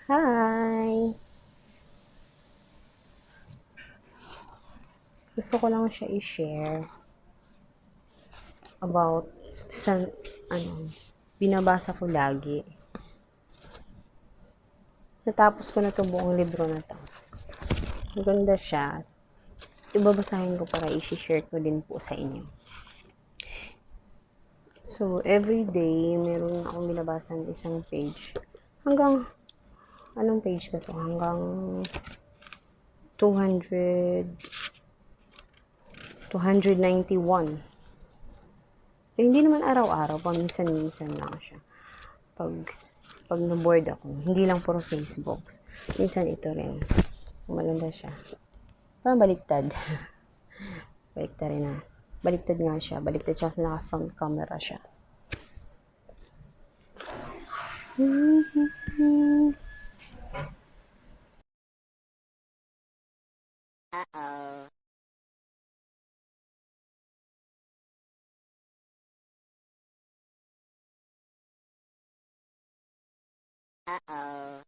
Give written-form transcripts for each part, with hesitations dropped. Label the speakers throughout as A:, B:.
A: Hi! Gusto ko lang siya i-share about sa binabasa ko lagi. Natapos ko na 'tong buong libro na 'to. Maganda siya. Ibabasahin ko para i-share ko din po sa inyo. So, every day, meron akong binabasa ng isang page. Hanggang, anong page ba 'to? Hanggang 291. Eh, hindi naman araw-araw, paminsan-minsan lang siya. Pag na-bored ako, hindi lang puro Facebooks. Minsan ito rin. Maganda siya. Parang baliktad. Baliktad rin na. Baliktad nga siya. Baliktad siya kasi naka-front camera siya.
B: Uh-oh. Uh-oh.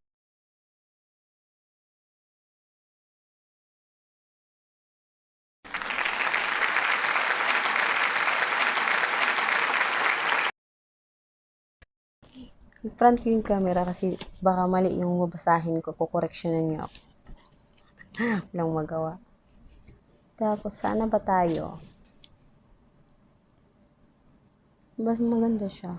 A: Front ko yung camera kasi baka mali yung babasahin ko. Kukoreksyonan niyo ako. Walang magawa. Tapos, sana ba tayo? Mas maganda siya.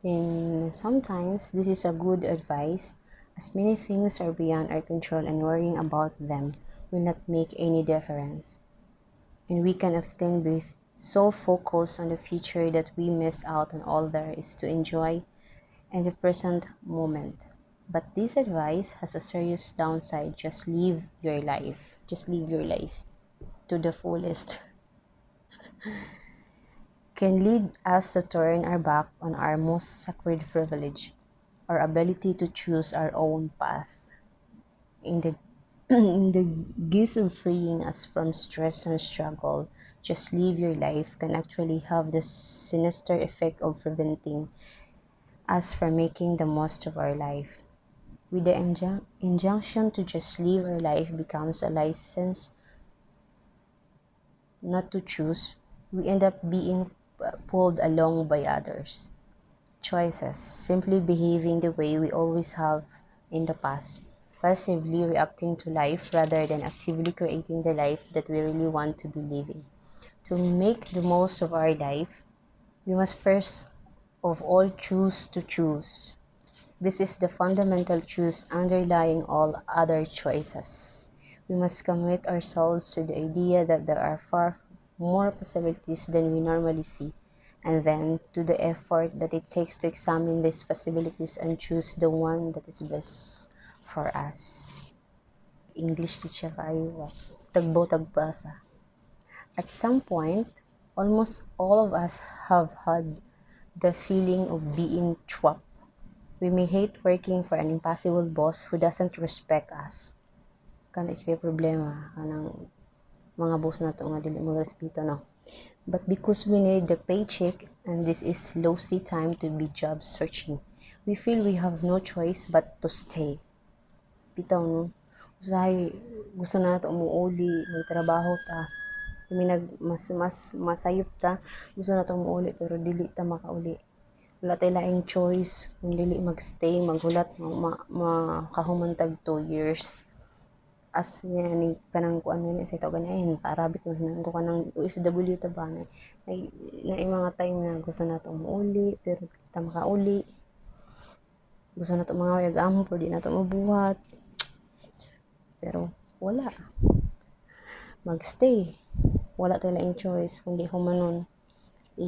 A: And sometimes, this is a good advice, as many things are beyond our control and worrying about them will not make any difference. And we can often be so focused on the future that we miss out on all there is to enjoy in the present moment. But this advice has a serious downside. Just live your life. Just live your life to the fullest. Can lead us to turn our back on our most sacred privilege, our ability to choose our own path. In the guise of freeing us from stress and struggle, just live your life can actually have the sinister effect of preventing us from making the most of our life. With the injunction to just live our life becomes a license not to choose, we end up being pulled along by others' choices, simply behaving the way we always have in the past, passively reacting to life rather than actively creating the life that we really want to be living. To make the most of our life, we must first of all choose to choose. This is the fundamental truth underlying all other choices. We must commit ourselves to the idea that there are far more possibilities than we normally see, and then to the effort that it takes to examine these possibilities and choose the one that is best for us. English teacher kayo. Tagbo-tagbasa. At some point, almost all of us have had the feeling of being trapped. We may hate working for an impossible boss who doesn't respect us. Kana kay problema kanang mga boss na to nga dili mo respeto, no? But because we need the paycheck and this is lousy time to be job searching, we feel we have no choice but to stay. Bitaw, no? Usahay gusto na nato umuuli, may trabaho ta. Kami mas masayop ta, gusto na to umuuli pero dili ta makauli. Wala tayo laing choice kung dili magstay, maghulat, makahuman tag 2 years. As niya ni kanang kuan niya sa ito ganyan, Arabic na ko kanang OFW ta ba na mga time na gusto na to umuuli pero ta makauli. Gusto na to mga wayag amo pero di na to mabuhat. Pero wala. Magstay. Wala tayo laing choice kundi humanon.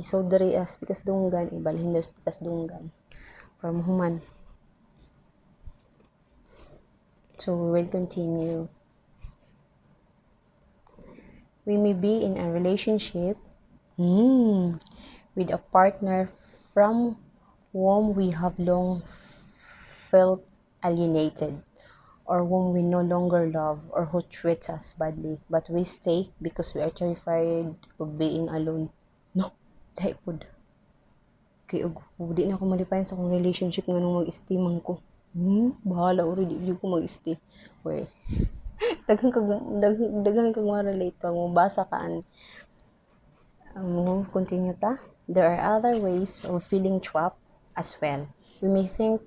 A: So diri as pikas dunggan, ibalhin there's pikas dunggan. From human. So we will continue. We may be in a relationship with a partner from whom we have long felt alienated, or whom we no longer love, or who treats us badly, but we stay because we are terrified of being alone. No, dahil pod. Kay di na ako malipayan sa akong relationship nga nung mag-stay man ko. Bahala already di ko mag-stay. Wey. daghang kag ma-relate pag mo basa kaan. Continue ta. There are other ways of feeling trapped as well. We may think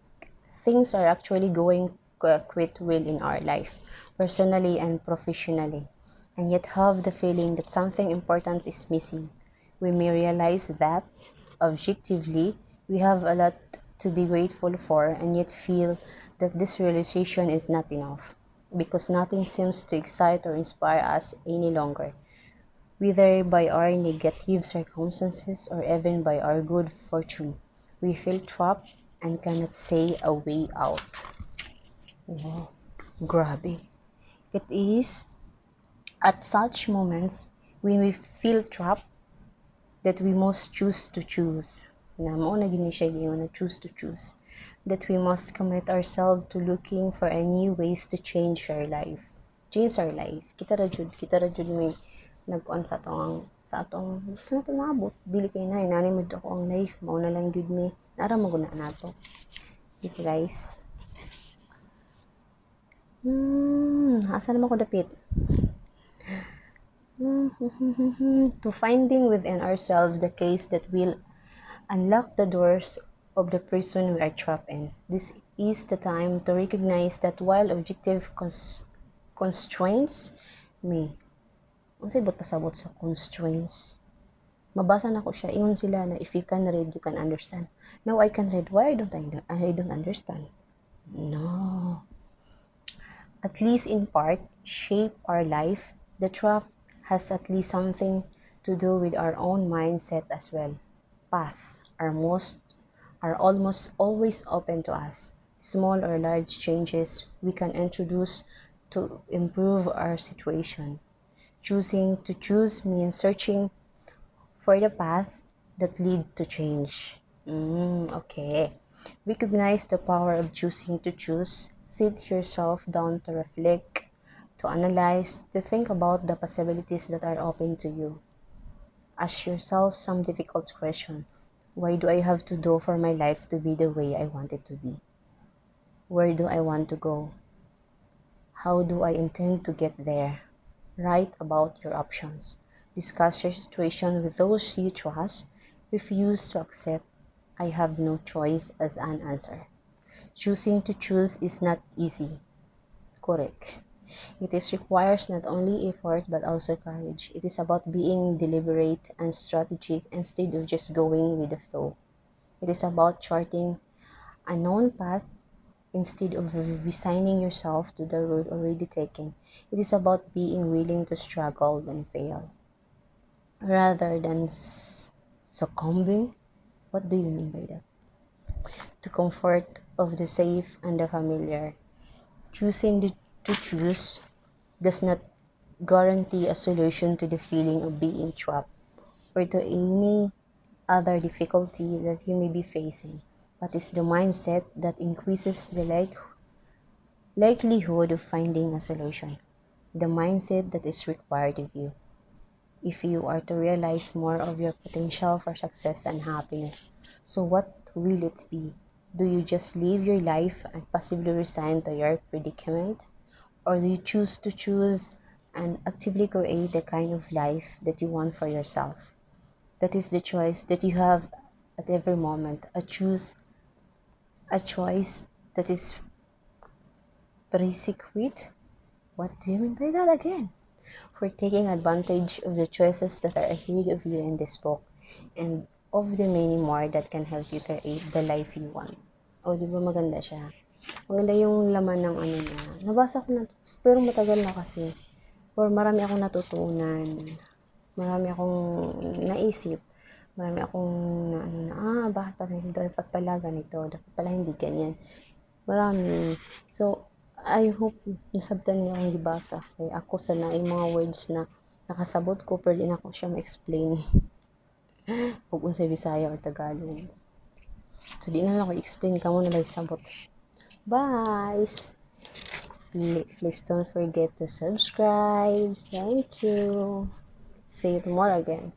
A: things are actually going quite well in our life, personally and professionally, and yet have the feeling that something important is missing. We may realize that, objectively, we have a lot to be grateful for, and yet feel that this realization is not enough, because nothing seems to excite or inspire us any longer, whether by our negative circumstances or even by our good fortune. We feel trapped and cannot say a way out. Wow, grabe. It is at such moments when we feel trapped that we must choose to choose. Na mao na gini siya na choose to choose. That we must commit ourselves to looking for a new ways to change our life. Change our life. Kita ra jud may nag-on sa atong gusto nato maabot. Dili kay na inani mo ako ang life, mao na lang jud ni nara maguna nato. Dito guys. Asa naman ko dapit? To finding within ourselves the case that will unlock the doors of the prison we are trapped in. This is the time to recognize that while objective constraints may unsay bot pasabot sa constraints. Mabasa na ko siya, ingon sila na if you can read, you can understand. Now I can read, why don't I don't understand? No. At least in part, shape our life. The trap has at least something to do with our own mindset as well. Paths are almost always open to us. Small or large changes we can introduce to improve our situation. Choosing to choose means searching for the path that lead to change. Okay. Recognize the power of choosing to choose. Sit yourself down to reflect, to analyze, to think about the possibilities that are open to you. Ask yourself some difficult question. Why do I have to do for my life to be the way I want it to be? Where do I want to go? How do I intend to get there? Write about your options. Discuss your situation with those you trust. Refuse to accept I have no choice as an answer. Choosing to choose is not easy. Correct. It requires not only effort but also courage. It is about being deliberate and strategic instead of just going with the flow. It is about charting a known path instead of resigning yourself to the road already taken. It is about being willing to struggle and fail, rather than succumbing. What do you mean by that? The comfort of the safe and the familiar. Choosing to choose does not guarantee a solution to the feeling of being trapped or to any other difficulty that you may be facing, but it's the mindset that increases the likelihood of finding a solution. The mindset that is required of you if you are to realize more of your potential for success and happiness. So what will it be? Do you just live your life and passively resign to your predicament? Or do you choose to choose and actively create the kind of life that you want for yourself? That is the choice that you have at every moment. A choice that is pre-secret. What do you mean by that again? For taking advantage of the choices that are ahead of you in this book and of the many more that can help you create the life you want. O, di ba maganda siya? Maganda yung laman ng ano niya. Nabasa ko na, pero matagal na kasi. Or marami akong natutunan. Marami akong naisip. Marami akong bakit pala dapat pala ganito, dapat pala hindi ganyan. Marami. So, I hope nasabtan niyo ang gibasa. Kaya ako sana yung mga words na nakasabot ko pero din ako siya ma-explain. Kung unsay Bisaya or Tagalog. So, di na ako explain kamo na lang sabot. Bye! Please don't forget to subscribe. Thank you. See you tomorrow again.